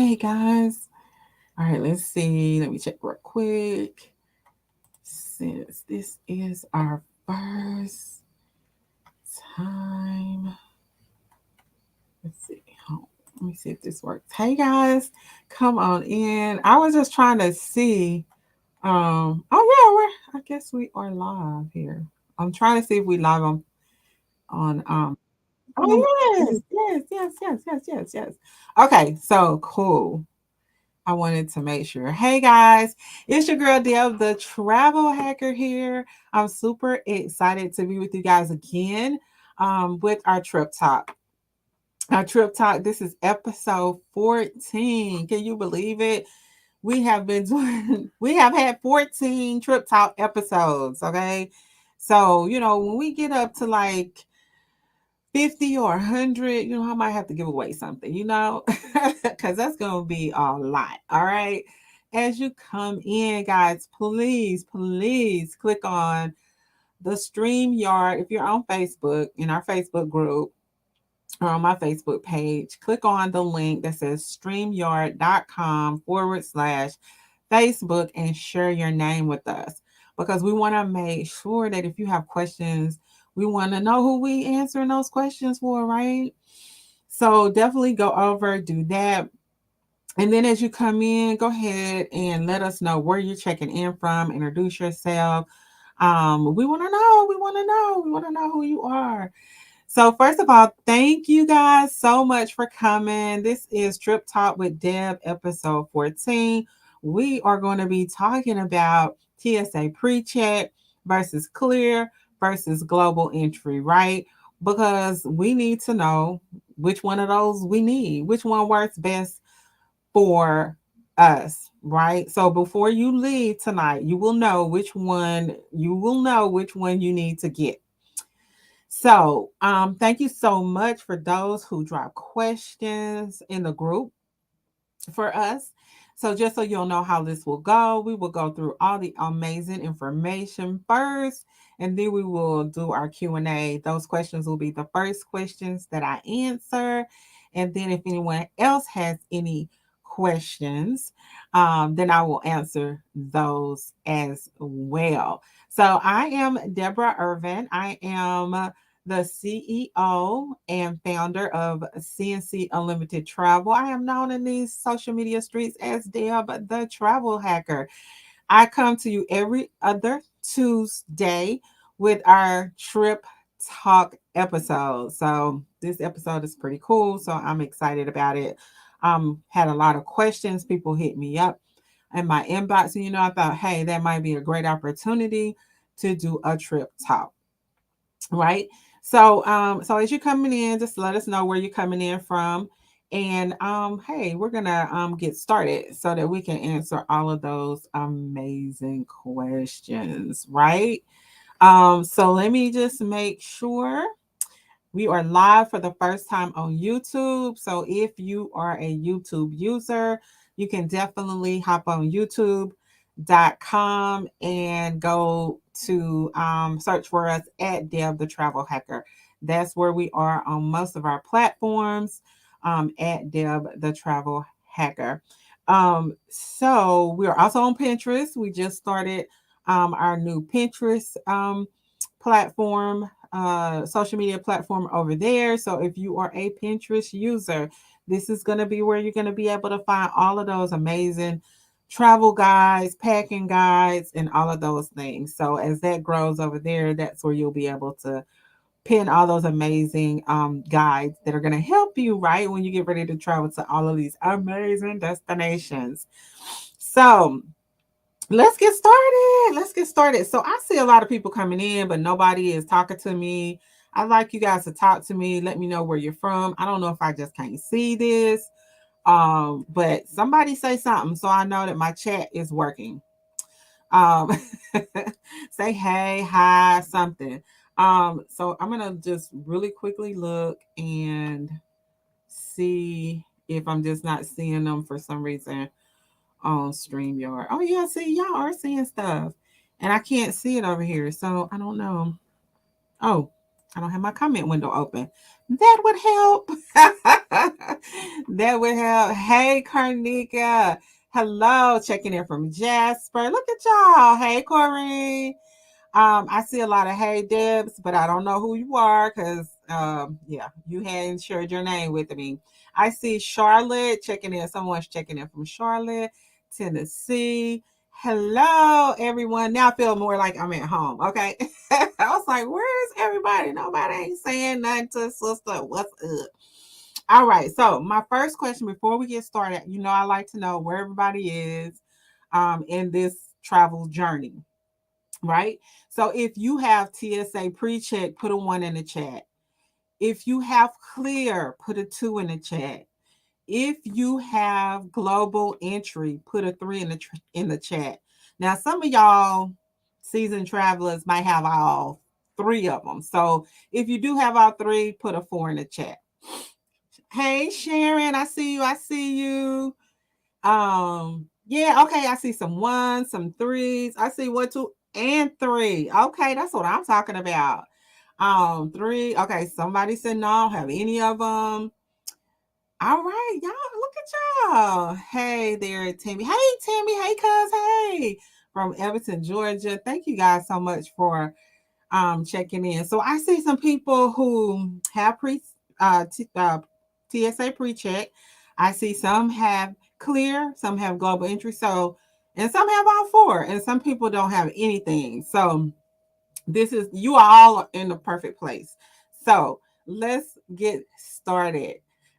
right, guys. All right, let's see. Let me check real quick. Since this is our first time, let's see. Let me see if this works. Hey, guys, come on in. I was just trying to see. Oh yeah, I guess we are live here. I'm trying to see if we live on. Oh yes. Okay, so cool. I wanted to make sure. Hey guys, it's your girl Deb, the travel hacker here. I'm super excited to be with you guys again with our trip talk. Our trip talk, this is episode 14. Can you believe it? We have been doing, we have had 14 trip talk episodes. Okay. So, when we get up to like 50 or 100, I might have to give away something, because that's going to be a lot. All right. As you come in, guys, please click on the StreamYard. If you're on Facebook, in our Facebook group or on my Facebook page, click on the link that says streamyard.com/Facebook and share your name with us, because we want to make sure that if you have questions, we want to know who we answering those questions for, right? So definitely go over, do that. And then as you come in, go ahead and let us know where you're checking in from. Introduce yourself. We want to know. We want to know. We want to know who you are. So first of all, thank you guys so much for coming. This is Trip Talk with Deb, episode 14. We are going to be talking about TSA PreCheck versus clear versus global entry, right? Because we need to know which one of those we need, which one works best for us, right? So before you leave tonight, you will know which one you need to get. So, thank you so much for those who drop questions in the group for us. So, just so you'll know how this will go, we will go through all the amazing information first, and then we will do our Q&A. Those questions will be the first questions that I answer, and then if anyone else has any questions, then I will answer those as well. So, I am Deborah Irvin. I am the CEO and founder of CNC Unlimited Travel. I am known in these social media streets as Deb, the travel hacker. I come to you every other Tuesday with our trip talk episode. So this episode is pretty cool. So I'm excited about it. Had a lot of questions. People hit me up in my inbox, and I thought, hey, that might be a great opportunity to do a trip talk, right? So as you're coming in, just let us know where you're coming in from. And hey, we're gonna get started so that we can answer all of those amazing questions, right? So let me just make sure we are live for the first time on YouTube. So if you are a YouTube user, you can definitely hop on youtube.com and go to search for us at Deb the Travel Hacker. That's where we are on most of our platforms, at Deb the Travel Hacker. So we are also on Pinterest. We just started our new Pinterest platform, social media platform over there. So if you are a Pinterest user, this is going to be where you're going to be able to find all of those amazing travel guides, packing guides, and all of those things. So as that grows over there, that's where you'll be able to pin all those amazing guides that are going to help you, right, when you get ready to travel to all of these amazing destinations. So let's get started. Let's get started. So I see a lot of people coming in, but nobody is talking to me. I'd like you guys to talk to me. Let me know where you're from. I don't know if I just can't see this. But somebody say something so I know that my chat is working. Um, say hey, hi, something. So I'm gonna just really quickly look and see if I'm just not seeing them for some reason on StreamYard. Oh yeah, see, y'all are seeing stuff. And I can't see it over here. So I don't know. Oh, I don't have my comment window open. That would help. That would help. Hey, Karnika. Hello, checking in from Jasper. Look at y'all. Hey, Corrine. I see a lot of hey Debs, but I don't know who you are because yeah, you hadn't shared your name with me. I see Charlotte checking in. Someone's checking in from Charlotte, Tennessee. Hello, everyone. Now I feel more like I'm at home. Okay. I was like, where's everybody? Nobody ain't saying nothing to sister. What's up? All right. So my first question before we get started, I like to know where everybody is in this travel journey, right? So if you have TSA pre-check, put a one in the chat. If you have clear, put a two in the chat. If you have global entry, put a three in the chat. Now, some of y'all seasoned travelers might have all three of them. So if you do have all three, put a four in the chat. Hey Sharon, I see you. I see you. Yeah, okay. I see some ones, some threes. I see one, two, and three. Okay, that's what I'm talking about. Three. Okay, somebody said no, I don't have any of them. All right, y'all, look at y'all. Hey there, Tammy. Hey, Tammy. Hey, cuz. Hey, from Everton, Georgia. Thank you guys so much for checking in. So I see some people who have TSA pre-check. I see some have clear, some have global entry. So and some have all four, and some people don't have anything. So this is you are all in the perfect place. So let's get started.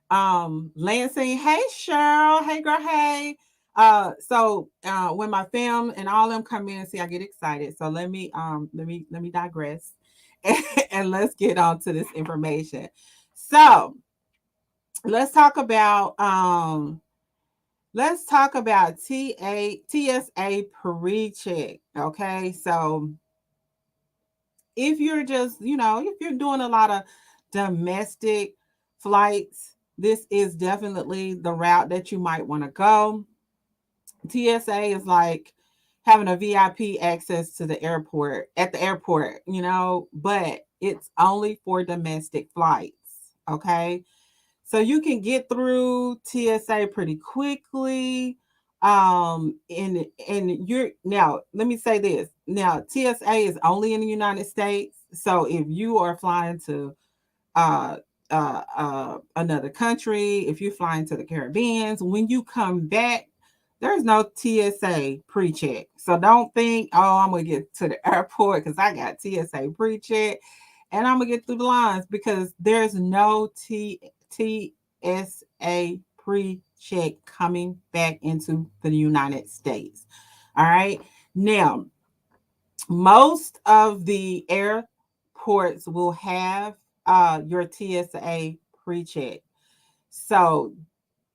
Lansing, hey Cheryl, hey girl, hey. When my fam and all them come in, see, I get excited. So let me digress and let's get on to this information. So let's talk about TSA pre-check. Okay, so if you're just, if you're doing a lot of domestic flights, this is definitely the route that you might want to go. TSA is like having a VIP access to the airport at the airport, but it's only for domestic flights. Okay. So you can get through TSA pretty quickly. And you're now, let me say this. Now, TSA is only in the United States. So if you are flying to uh another country, if you're flying to the Caribbean, when you come back, there's no TSA pre-check. So don't think, oh, I'm gonna get to the airport because I got TSA pre-check and I'm gonna get through the lines because there's no TSA pre-check coming back into the United States. All right. Now, most of the airports will have your TSA pre-check. So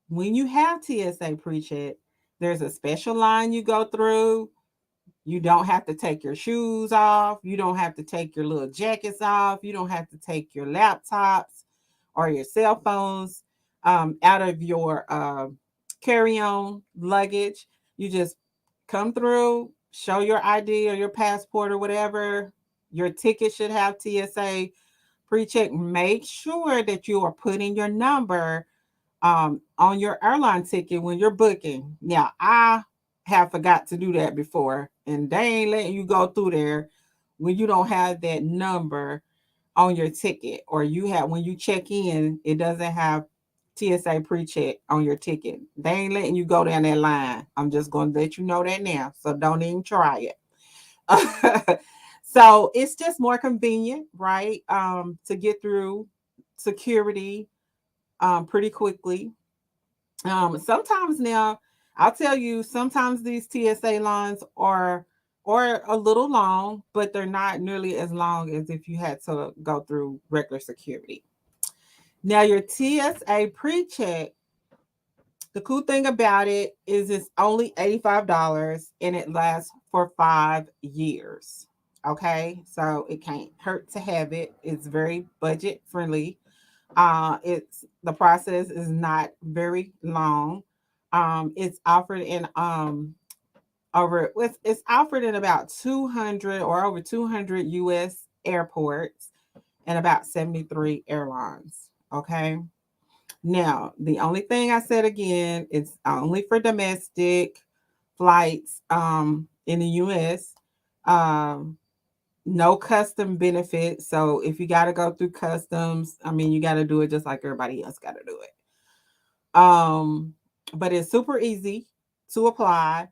when you have TSA pre-check, there's a special line you go through. You don't have to take your shoes off. You don't have to take your little jackets off. You don't have to take your laptops or your cell phones out of your carry-on luggage. You just come through, show your ID or your passport or whatever. Your ticket should have TSA pre-check. Make sure that you are putting your number on your airline ticket when you're booking. Now, I have forgot to do that before, and they ain't letting you go through there when you don't have that number on your ticket, or you have when you check in, it doesn't have TSA pre-check on your ticket. They ain't letting you go down that line. I'm just going to let you know that now, so don't even try it. So it's just more convenient, right? To get through security pretty quickly. Sometimes now, I'll tell you, sometimes these TSA lines are a little long, but they're not nearly as long as if you had to go through regular security. Now, your TSA pre-check, the cool thing about it is it's only $85 and it lasts for 5 years. Okay, so it can't hurt to have it. It's very budget friendly. It's the process is not very long. It's offered in it's offered in about 200 or over 200 US airports and about 73 airlines. Okay. Now, the only thing I said again, it's only for domestic flights in the US. Um, no custom benefits. So if you got to go through customs, I mean, you got to do it just like everybody else got to do it. But it's super easy to apply.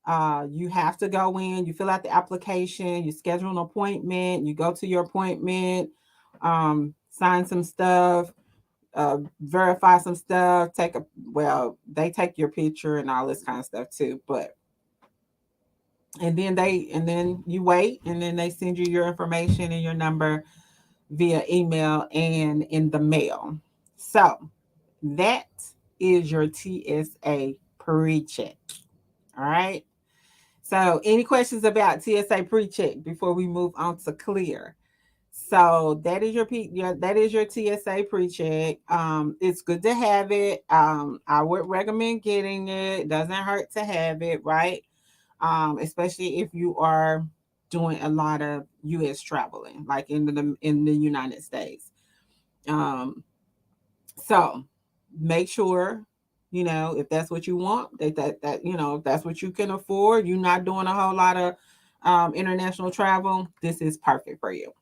You have to go in, you fill out the application, you schedule an appointment, you go to your appointment, sign some stuff, verify some stuff, they take your picture and all this kind of stuff too. But and then you wait, and then they send you your information and your number via email and in the mail. So that is your TSA pre-check. All right. So any questions about TSA pre-check before we move on to clear? So that is your TSA pre-check. It's good to have it. I would recommend getting it. It doesn't hurt to have it, right? Especially if you are doing a lot of US traveling, like in the United States. Um, so make sure, if that's what you want, if that's what you can afford, you're not doing a whole lot of international travel, this is perfect for you.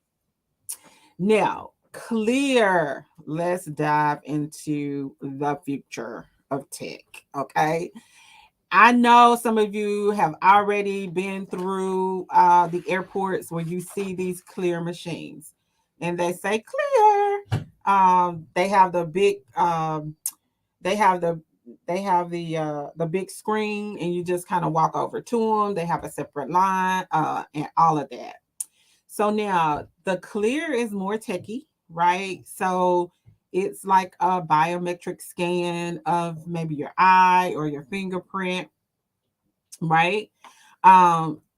Now, clear. Let's dive into the future of tech. Okay. I know some of you have already been through the airports where you see these clear machines and they say clear. They have the big, they have the big screen, and you just kind of walk over to them. They have a separate line and all of that. So now the clear is more techy, right? So it's like a biometric scan of maybe your eye or your fingerprint, right?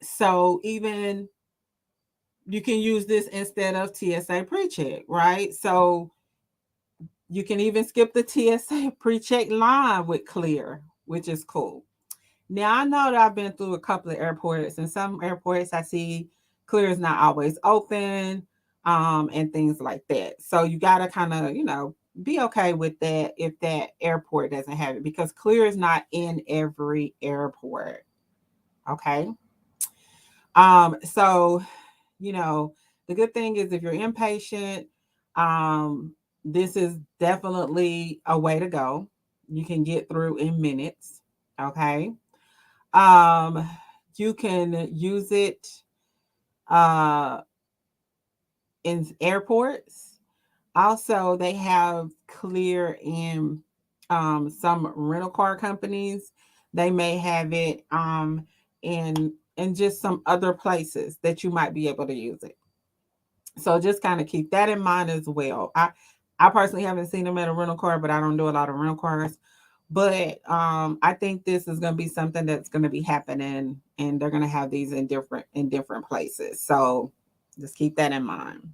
So even you can use this instead of TSA pre-check, right? So you can even skip the TSA pre-check line with clear, which is cool. Now I know that I've been through a couple of airports, and some airports I see clear is not always open, and things like that. So you gotta kind of, be okay with that if that airport doesn't have it, because clear is not in every airport. Okay. So the good thing is if you're impatient, um, this is definitely a way to go. You can get through in minutes. Okay. Um, you can use it uh, in airports. Also, they have clear in some rental car companies. They may have it in just some other places that you might be able to use it. So just kind of keep that in mind as well. I personally haven't seen them at a rental car, but I don't do a lot of rental cars. But I think this is going to be something that's going to be happening, and they're going to have these in different places. So just keep that in mind.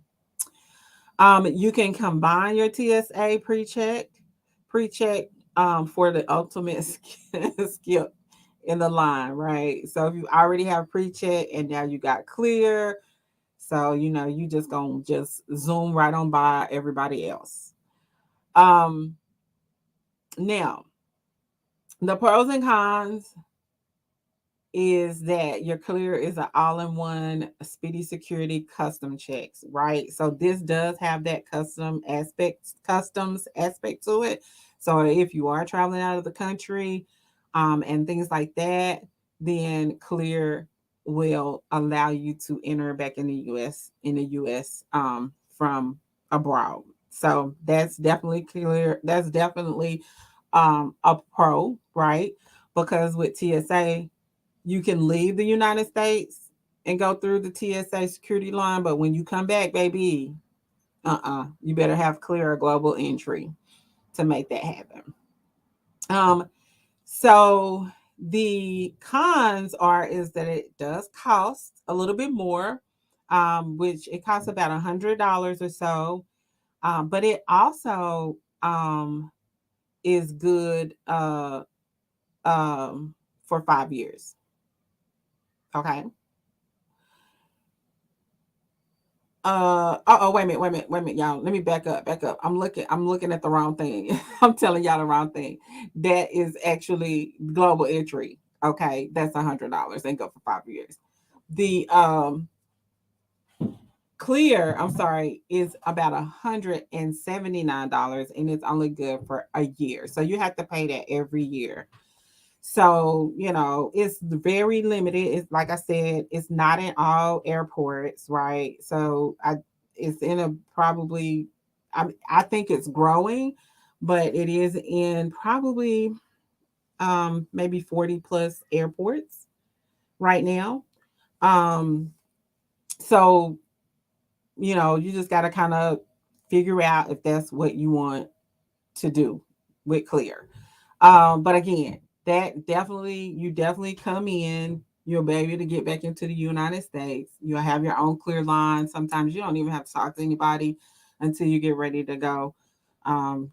You can combine your TSA pre-check for the ultimate skip in the line, right? So if you already have pre-check and now you got clear, so you just gonna just zoom right on by everybody else. Um, Now the pros and cons is that your clear is an all-in-one speedy security custom checks, right? So this does have that customs aspect to it. So if you are traveling out of the country, and things like that, then clear will allow you to enter back in the US from abroad. So that's definitely clear. That's definitely a pro, right? Because with TSA, you can leave the United States and go through the TSA security line, but when you come back, baby, you better have clear global entry to make that happen. Um, so the cons are is that it does cost a little bit more, which it costs about $100 or so. But it also is good um, for 5 years. Okay. wait a minute, y'all. Let me back up. I'm looking at the wrong thing. I'm telling y'all the wrong thing. That is actually global entry. Okay, that's $100 and go for 5 years. The clear, I'm sorry, is about $179 and it's only good for a year. So you have to pay that every year. So, it's very limited. It's like I said, it's not in all airports, right? So it's in a probably, I think it's growing, but it is in probably maybe 40 plus airports right now. Um, so, you just got to kind of figure out if that's what you want to do with Clear. But again, you definitely come in. You'll be able to get back into the United States. You'll have your own clear line. Sometimes you don't even have to talk to anybody until you get ready to go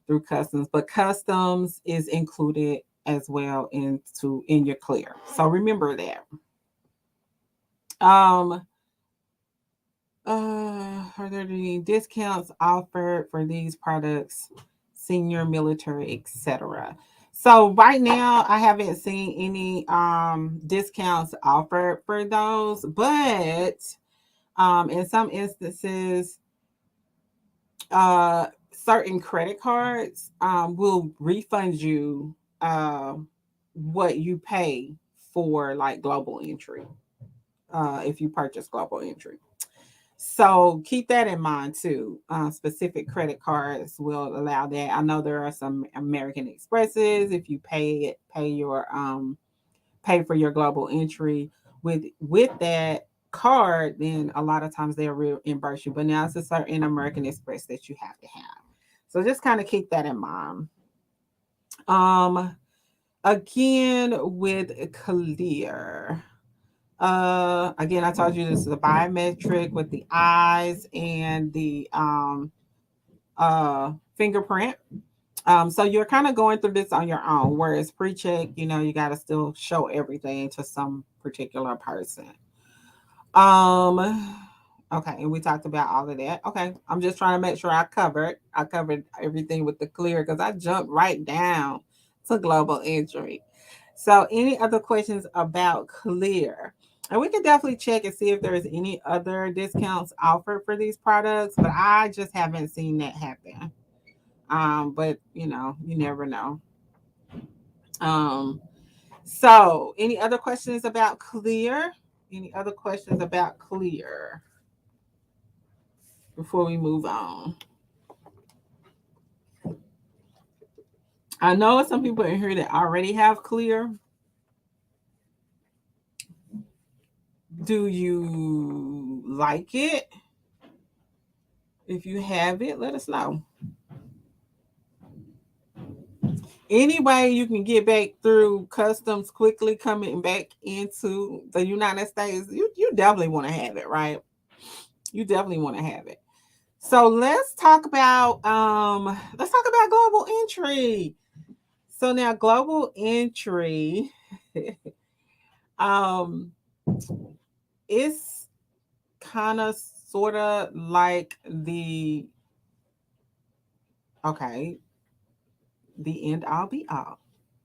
through customs. But customs is included as well in your clear. So remember that. Um, are there any discounts offered for these products, senior military, etc.? So right now, I haven't seen any discounts offered for those, but in some instances, uh, certain credit cards will refund you uh, what you pay for like global entry if you purchase global entry. So keep that in mind too. Specific credit cards will allow that. I know there are some American Expresses. If you pay for your global entry with that card, then a lot of times they'll reimburse you. But now it's a certain American Express that you have to have. So just kind of keep that in mind. Um, Again with Clear. Again, I told you this is a biometric with the eyes and the fingerprint. So you're kind of going through this on your own, whereas pre-check, you got to still show everything to some particular person. Um, okay, and we talked about all of that. Okay, I'm just trying to make sure I covered everything with the clear because I jumped right down to global entry. So, any other questions about clear? And we can definitely check and see if there's any other discounts offered for these products, but I just haven't seen that happen. But you never know. Um, so any other questions about clear? Any other questions about clear before we move on? I know some people in here that already have clear. Do you like it? If you have it, let us know. Any way you can get back through customs quickly coming back into the United States, you definitely want to have it, right? You definitely want to have it. So let's talk about global entry. So now global entry um it's kind of sort of like the okay, the end all be all.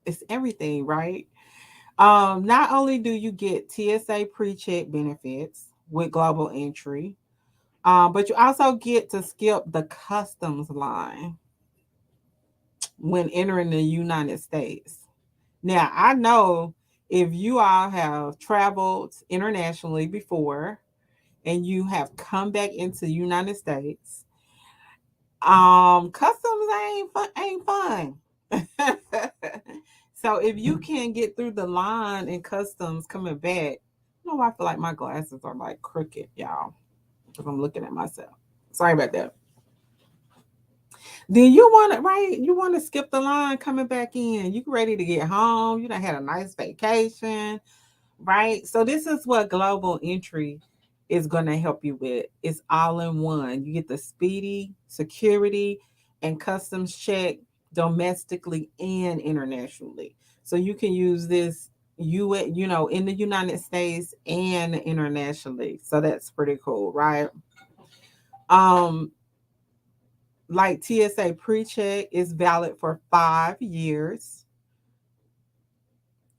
It's everything, right? Not only do you get TSA PreCheck benefits with global entry, but you also get to skip the customs line when entering the United States. Now, I know if you all have traveled internationally before and you have come back into the United States, customs ain't fun. So if you can't get through the line in customs coming back, I feel like my glasses are like crooked, y'all, because I'm looking at myself. Sorry about that. Then you want to right? You want to skip the line coming back in. You ready to get home? You done had a nice vacation, right? So this is what global entry is going to help you with. It's all in one. You get the speedy security and customs check domestically and internationally. So you can use this in the United States and internationally. So that's pretty cool, right? Um, like TSA PreCheck is valid for 5 years.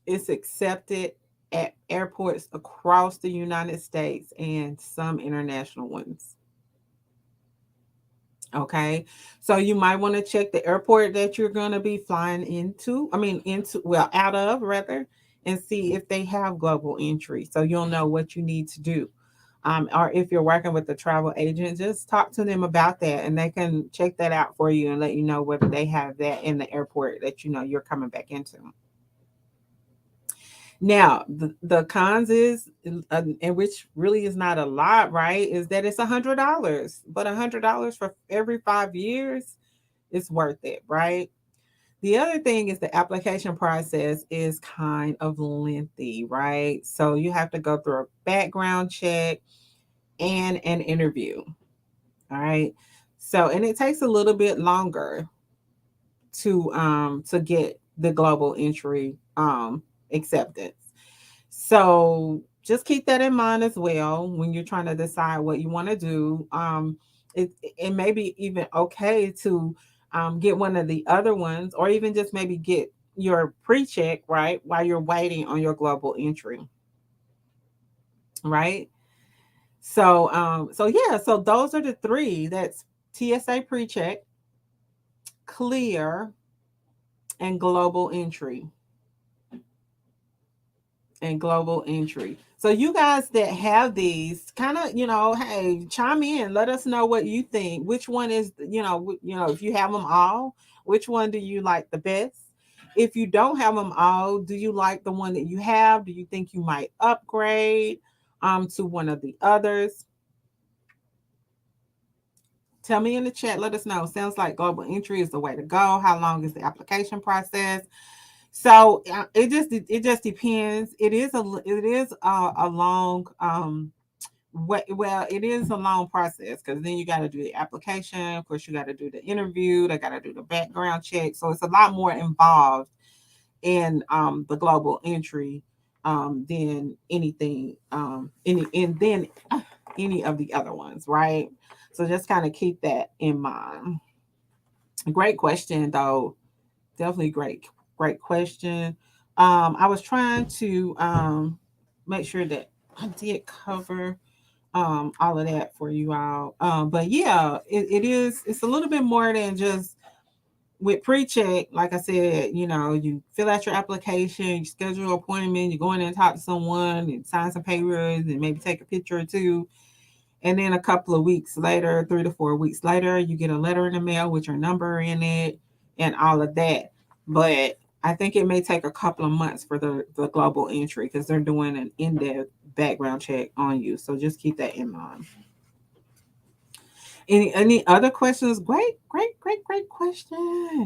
It's accepted at airports across the United States and some international ones. Okay. So you might want to check the airport that you're going to be flying into, well, out of rather, and see if they have global entry. So you'll know what you need to do. Or if you're working with a travel agent, just talk to them about that and they can check that out for you and let you know whether they have that in the airport that you know you're coming back into. Now, the cons is, and which really is not a lot, right? Is that it's $100, but $100 for every 5 years, it's worth it, right? The other thing is the application process is kind of lengthy, right? So you have to go through a background check and an interview, all right? So, and it takes a little bit longer to get the global entry acceptance. So just keep that in mind as well when you're trying to decide what you want to do. It may be even okay to get one of the other ones, or even just maybe get your pre-check right while you're waiting on your global entry, right? So yeah, so those are the three. That's TSA pre-check, clear, and global entry. And global entry. So you guys that have these kind of, hey, chime in. Let us know what you think. Which one is, if you have them all, which one do you like the best? If you don't have them all, do you like the one that you have? Do you think you might upgrade to one of the others? Tell me in the chat. Let us know. Sounds like global entry is the way to go. How long is the application process? So it just depends. It is a long well, it is a long process because then you got to do the application. Of course, you got to do the interview. They got to do the background check. So it's a lot more involved in the global entry than anything any of the other ones, right? So just kind of keep that in mind. Great question though. Definitely great question. I was trying to make sure that I did cover all of that for you all. But yeah, it's a little bit more than just with pre-check. Like I said, you fill out your application, you schedule an appointment, you go in and talk to someone and sign some papers and maybe take a picture or two. And then a couple of weeks later, 3 to 4 weeks later, you get a letter in the mail with your number in it and all of that. But I think it may take a couple of months for the global entry because they're doing an in-depth background check on you. So just keep that in mind. Any other questions? Great question.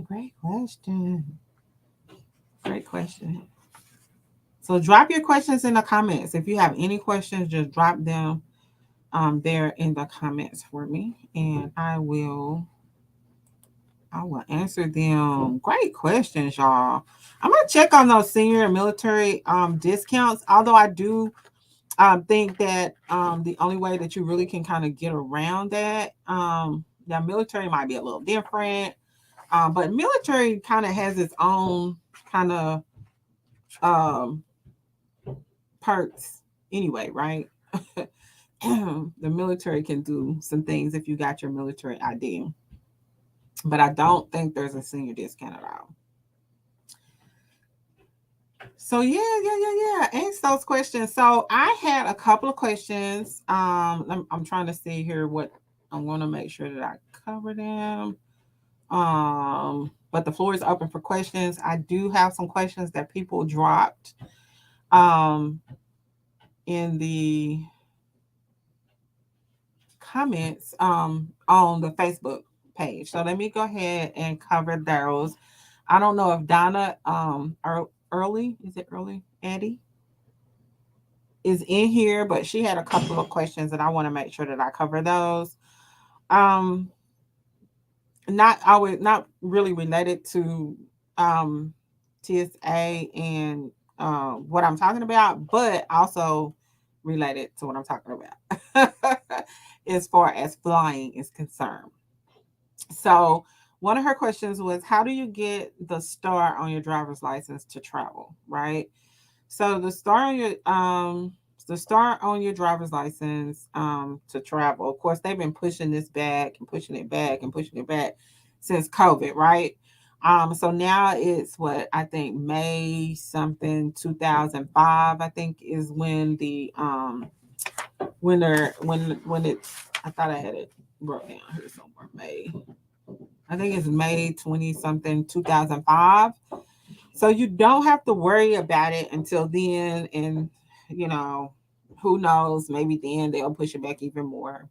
Great question. Great question. So drop your questions in the comments. If you have any questions, just drop them there in the comments for me, and I will answer them. Great questions, y'all. I'm gonna check on those senior and military discounts. Although I do think that the only way that you really can kind of get around that, yeah, military might be a little different, but military kind of has its own kind of um, perks anyway, right? The military can do some things if you got your military ID, but I don't think there's a senior discount at all. So yeah. Answer those questions. So I had a couple of questions. I'm trying to see here what I'm going to make sure that I cover them. But the floor is open for questions. I do have some questions that people dropped um in the comments on the Facebook page. So let me go ahead and cover those. I don't know if Donna early is it early Eddie is in here, but she had a couple of questions and I want to make sure that I cover those. Um not really related to um TSA and what I'm talking about, but also related to what I'm talking about as far as flying is concerned. So, one of her questions was, how do you get the star on your driver's license to travel, right? So the star on your driver's license to travel. Of course, they've been pushing this back and pushing it back and pushing it back since COVID, right? So now it's what I think May something 2005. I think is when the when it's I thought I had it wrote down here somewhere. May, I think it's May 20 something 2005. So you don't have to worry about it until then. And, you know, who knows, maybe then they'll push it back even more.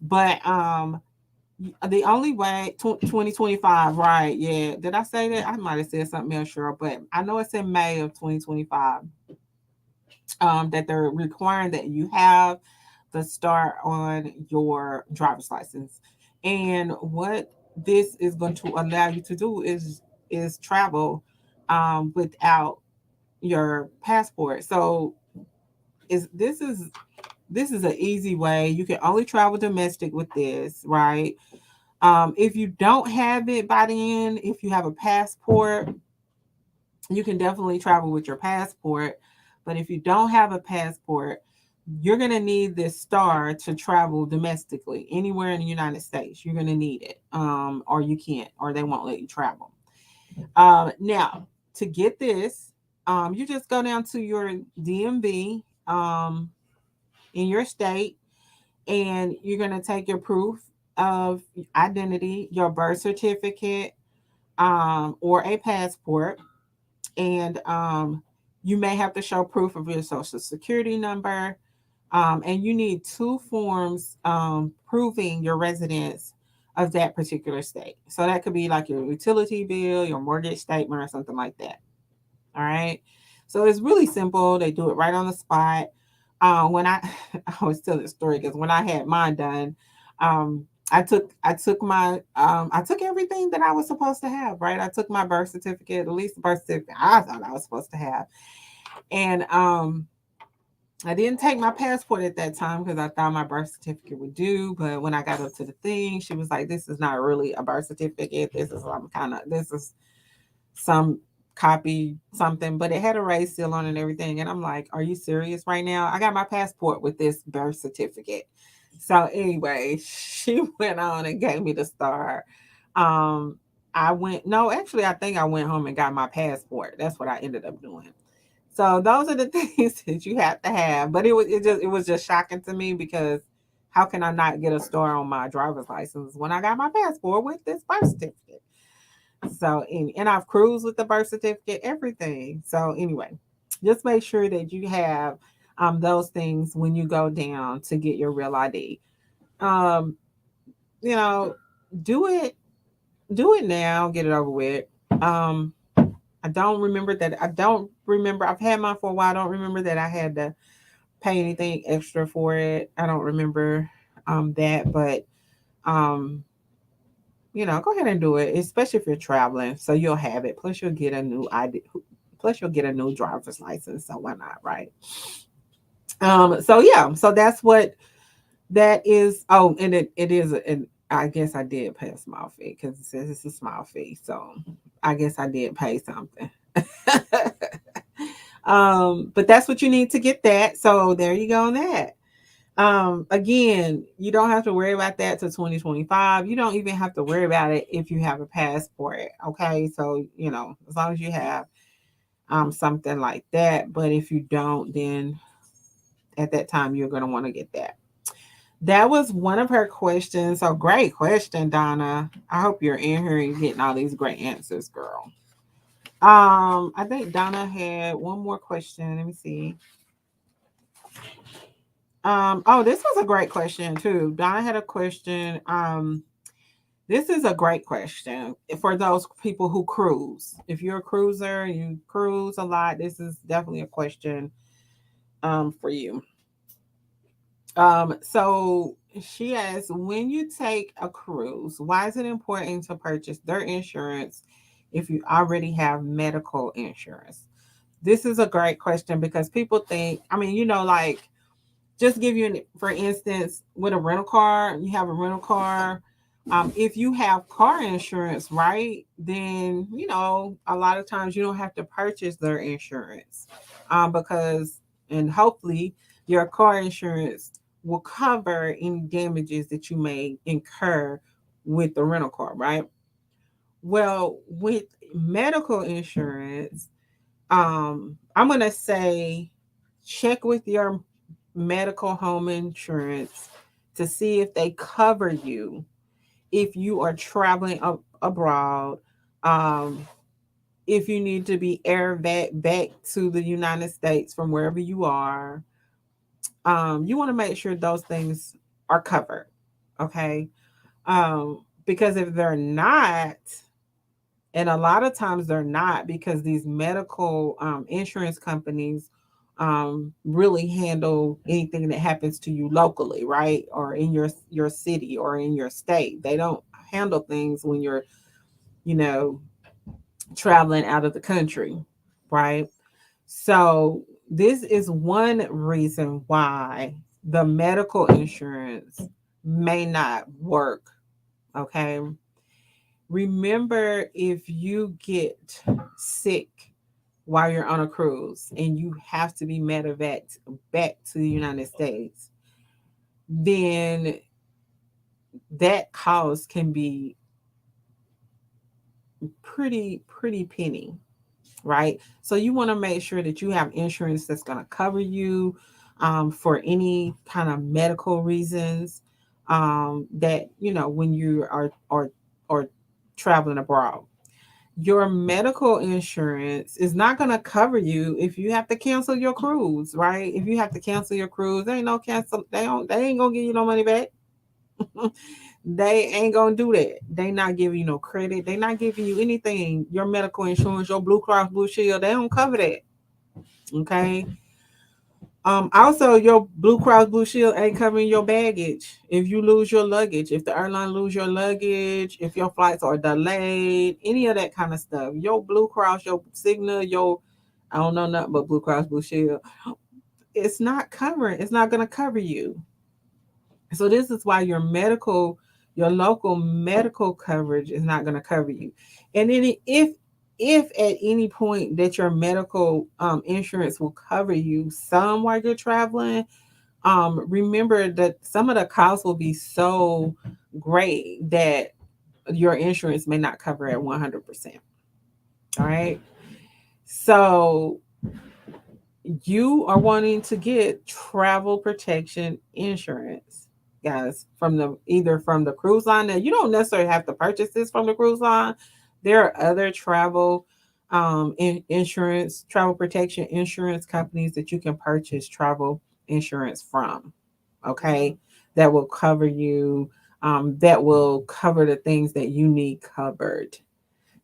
But the only way, 2025, right? Yeah. Did I say that? I might have said something else, sure. But I know it's in May of 2025 that they're requiring that you have the star on your driver's license. And what this is going to allow you to do is travel without your passport. So is this is an easy way. You can only travel domestic with this, right? If you don't have it by the end, if you have a passport, you can definitely travel with your passport. But if you don't have a passport, you're going to need this star to travel domestically anywhere in the United States. You're going to need it, or you can't, or they won't let you travel. Now, to get this, you just go down to your DMV in your state, and you're going to take your proof of identity, your birth certificate, or a passport, and you may have to show proof of your social security number, and you need two forms proving your residence of that particular state. So that could be like your utility bill, your mortgage statement, or something like that. All right. So it's really simple. They do it right on the spot. When I I always tell this story because when I had mine done, I took everything that I was supposed to have. Right. I took my birth certificate, at least the birth certificate I thought I was supposed to have, and I didn't take my passport at that time because I thought my birth certificate would do. But when I got up to the thing, she was like, "This is not really a birth certificate. This is some kind of this is some copy something, but it had a race seal on it and everything." And I'm like, "Are you serious right now? I got my passport with this birth certificate." So anyway, she went on and gave me the star. Um, I went no, actually, I think I went home and got my passport. That's what I ended up doing. So those are the things that you have to have. But it was just shocking to me because how can I not get a star on my driver's license when I got my passport with this birth certificate? So and I've cruised with the birth certificate, everything. So anyway, just make sure that you have those things when you go down to get your real ID. Um, you know, do it do it now, get it over with. Um, I don't remember that. I don't remember. I've had mine for a while. I don't remember that I had to pay anything extra for it. I don't remember that, but um, go ahead and do it, especially if you're traveling. So you'll have it. Plus, you'll get a new ID. Plus, you'll get a new driver's license. So why not, right? So yeah. So that's what that is. Oh, and it is. And I guess I did pay a small fee because it says it's a small fee. So I guess I did pay something. But that's what you need to get that. So there you go on that. Again, you don't have to worry about that till 2025. You don't even have to worry about it if you have a passport. Okay. So, as long as you have something like that. But if you don't, then at that time you're gonna want to get that. That was one of her questions. So great question, Donna. I hope you're in here and getting all these great answers, girl. I think Donna had one more question. Let me see. Oh, this was a great question too. Donna had a question. This is a great question for those people who cruise. If you're a cruiser, you cruise a lot, this is definitely a question for you. So she asks, when you take a cruise, why is it important to purchase their insurance if you already have medical insurance? This is a great question because people think, I mean, like Just give you for instance, with a rental car, you have a rental car. If you have car insurance, right, then a lot of times you don't have to purchase their insurance, because and hopefully your car insurance will cover any damages that you may incur with the rental car, right? Well, with medical insurance, I'm gonna say check with your medical home insurance to see if they cover you if you are traveling abroad. Um, if you need to be air back to the United States from wherever you are, you want to make sure those things are covered. Okay. Because if they're not, and a lot of times they're not, because these medical insurance companies really handle anything that happens to you locally, right, or in your city or in your state. They don't handle things when you're you know traveling out of the country, right? So this is one reason why the medical insurance may not work. Okay, remember, if you get sick while you're on a cruise and you have to be medevaced back to the United States, then that cost can be pretty penny, right? So you want to make sure that you have insurance that's going to cover you for any kind of medical reasons, that when you are traveling abroad. Your medical insurance is not going to cover you if you have to cancel your cruise, right? If you have to cancel your cruise, they ain't no cancel. They ain't gonna give you no money back. They ain't gonna do that. They not giving you no credit. They not giving you anything. Your medical insurance, your Blue Cross Blue Shield, they don't cover that. Okay. Also, your Blue Cross Blue Shield ain't covering your baggage. If you lose your luggage, if the airline lose your luggage, if your flights are delayed, any of that kind of stuff, your Blue Cross, your Cigna, your I don't know nothing but Blue Cross Blue Shield. It's not covering. It's not going to cover you. So this is why your local medical coverage is not going to cover you. And then if at any point that your medical insurance will cover you some while you're traveling, remember that some of the costs will be so great that your insurance may not cover at 100%. All right. So you are wanting to get travel protection insurance, guys, from the either from the cruise line. Now you don't necessarily have to purchase this from the cruise line. There are other travel insurance, travel protection insurance companies that you can purchase travel insurance from. Okay, that will cover you. That will cover the things that you need covered.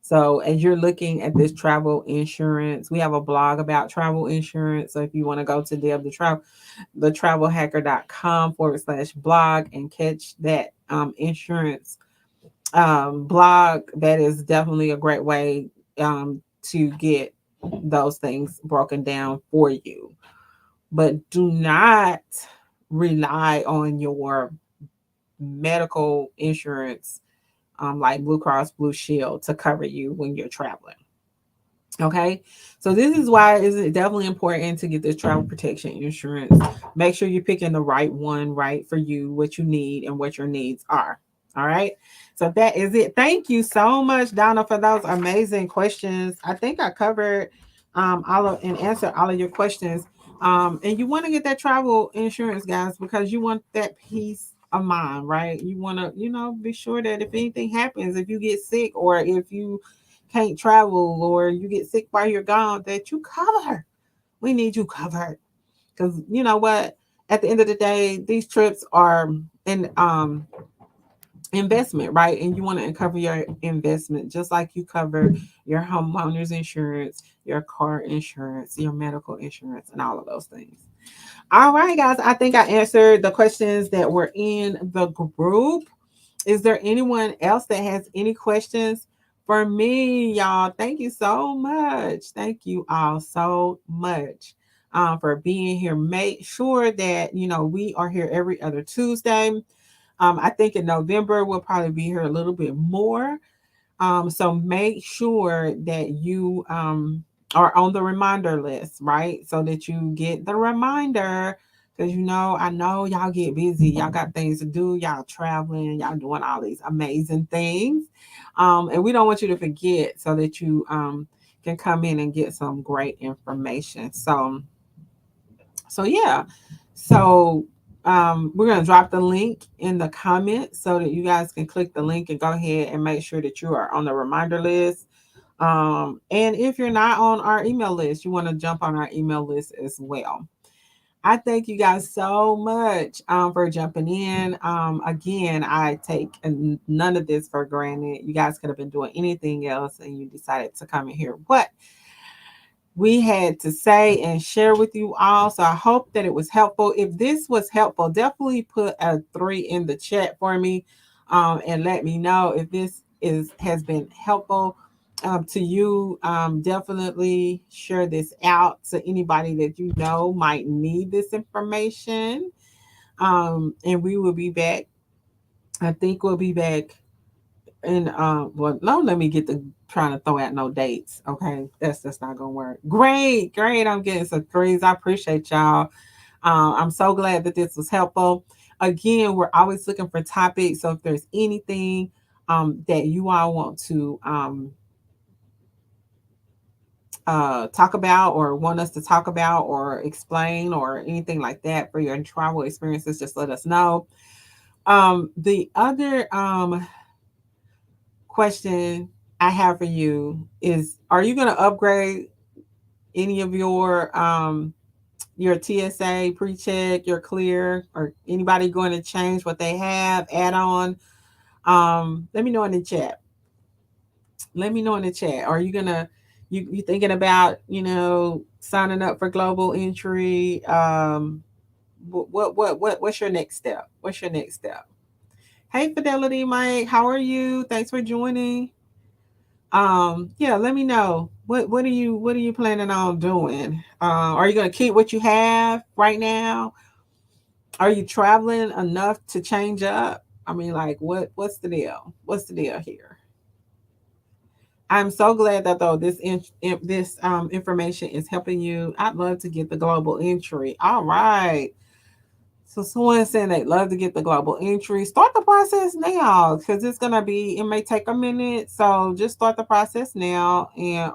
So as you're looking at this travel insurance, we have a blog about travel insurance. So if you want to go to the travelhacker.com/blog and catch that insurance blog, that is definitely a great way to get those things broken down for you. But do not rely on your medical insurance, like Blue Cross Blue Shield, to cover you when you're traveling. Okay. So this is why it's definitely important to get this travel protection insurance. Make sure you're picking the right one, right for you, what you need and what your needs are. All right. So that is it. Thank you so much, Donna, for those amazing questions. I think I covered all of and answered all of your questions. And you want to get that travel insurance, guys, because you want that peace of mind, right? You want to, be sure that if anything happens, if you get sick or if you can't travel or you get sick while you're gone, that you cover. We need you covered. Because you know what? At the end of the day, these trips are an investment, right? And you want to cover your investment just like you cover your homeowner's insurance, your car insurance, your medical insurance, and all of those things. All right, guys. I think I answered the questions that were in the group. Is there anyone else that has any questions for me, y'all? Thank you so much. Thank you all so much. for being here. Make sure that we are here every other Tuesday. I think in November we'll probably be here a little bit more. So make sure that you are on the reminder list, right? So that you get the reminder. Because I know y'all get busy. Y'all got things to do. Y'all traveling. Y'all doing all these amazing things. And we don't want you to forget so that you can come in and get some great information. So yeah. So we're gonna drop the link in the comments so that you guys can click the link and go ahead and make sure that you are on the reminder list. And if you're not on our email list, you want to jump on our email list as well. I thank you guys so much for jumping in. Again, I take none of this for granted. You guys could have been doing anything else and you decided to come in here. What we had to say and share with you all. So I hope that it was helpful. If this was helpful, definitely put a 3 in the chat for me, and let me know if this has been helpful to you. Definitely share this out to anybody that you know might need this information. And we will be back. I think we'll be back. And well, don't let me get the trying to throw out no dates. Okay, that's just not gonna work. Great, great. I'm getting some threes. I appreciate y'all. I'm so glad that this was helpful. Again, we're always looking for topics. So if there's anything that you all want to talk about or want us to talk about or explain or anything like that for your travel experiences, just let us know. The other question I have for you is: are you going to upgrade any of your TSA pre-check, your clear, or anybody going to change what they have, add on? Let me know in the chat. Let me know in the chat. Are you gonna you thinking about signing up for global entry? What's your next step? What's your next step? Hey, Fidelity Mike, how are you? Thanks for joining. Yeah, let me know. What are you planning on doing? Are you gonna keep what you have right now? Are you traveling enough to change up? I mean, like, what's the deal? What's the deal here? I'm so glad that though this information is helping you. I'd love to get the global entry. All right. So someone saying they'd love to get the global entry. Start the process now because it may take a minute. So just start the process now, and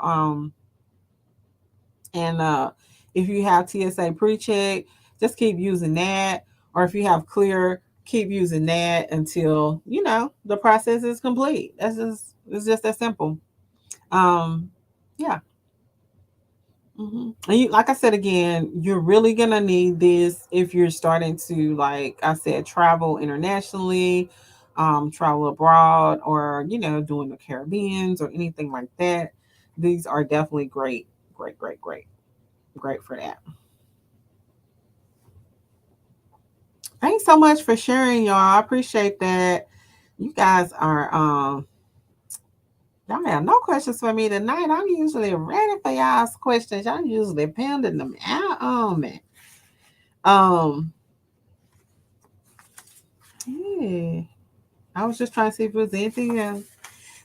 if you have TSA pre-check, just keep using that. Or if you have clear, keep using that until the process is complete. It's just that simple. Um, yeah. And like I said again, you're really gonna need this if you're starting to, like I said, travel internationally, travel abroad, or doing the Caribbeans or anything like that. These are definitely great, great, great, great, great for that. Thanks so much for sharing, y'all. I appreciate that. You guys are y'all have no questions for me tonight. I'm usually ready for y'all's questions. Y'all usually pounding them out on me. Um, yeah. I was just trying to see if there was anything else.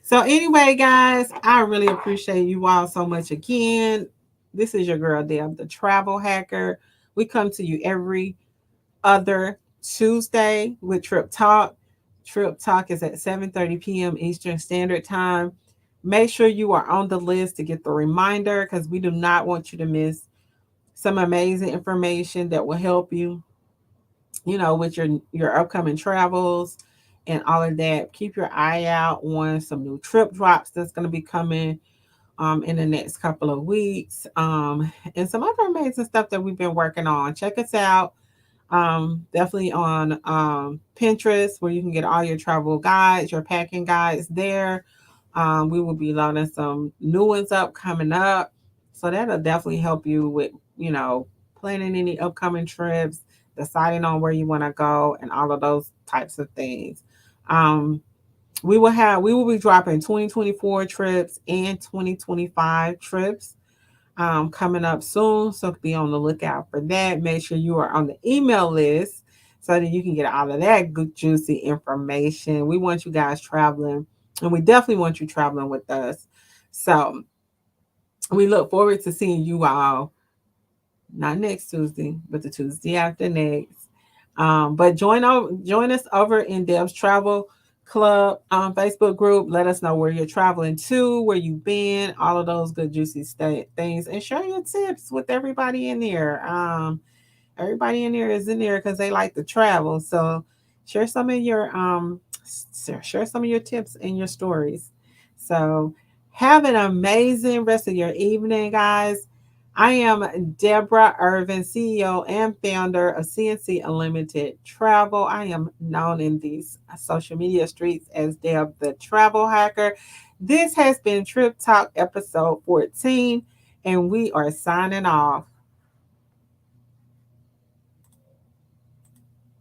So anyway, guys, I really appreciate you all so much again. This is your girl Deb, the travel hacker. We come to you every other Tuesday with Trip Talk. Trip Talk is at 7:30 p.m. Eastern Standard Time. Make sure you are on the list to get the reminder because we do not want you to miss some amazing information that will help you, with your upcoming travels and all of that. Keep your eye out on some new trip drops that's going to be coming in the next couple of weeks, and some other amazing stuff that we've been working on. Check us out. Definitely on Pinterest, where you can get all your travel guides, your packing guides there. We will be loading some new ones up coming up. So that'll definitely help you with, planning any upcoming trips, deciding on where you want to go, and all of those types of things. Um, we will be dropping 2024 trips and 2025 trips. coming up soon. So be on the lookout for that. Make sure you are on the email list so that you can get all of that good, juicy information. We want you guys traveling, and we definitely want you traveling with us. So we look forward to seeing you all, not next Tuesday, but the Tuesday after next. But join us over in Deb's Travel Club Facebook group. Let us know where you're traveling to, where you've been, all of those good juicy things, and share your tips with everybody in there. Everybody in there is in there because they like to travel. So share some of your share some of your tips and your stories. So have an amazing rest of your evening, guys. I am Deborah Irvin, CEO and founder of CNC Unlimited Travel. I am known in these social media streets as Deb the Travel Hacker. This has been Trip Talk episode 14, and we are signing off.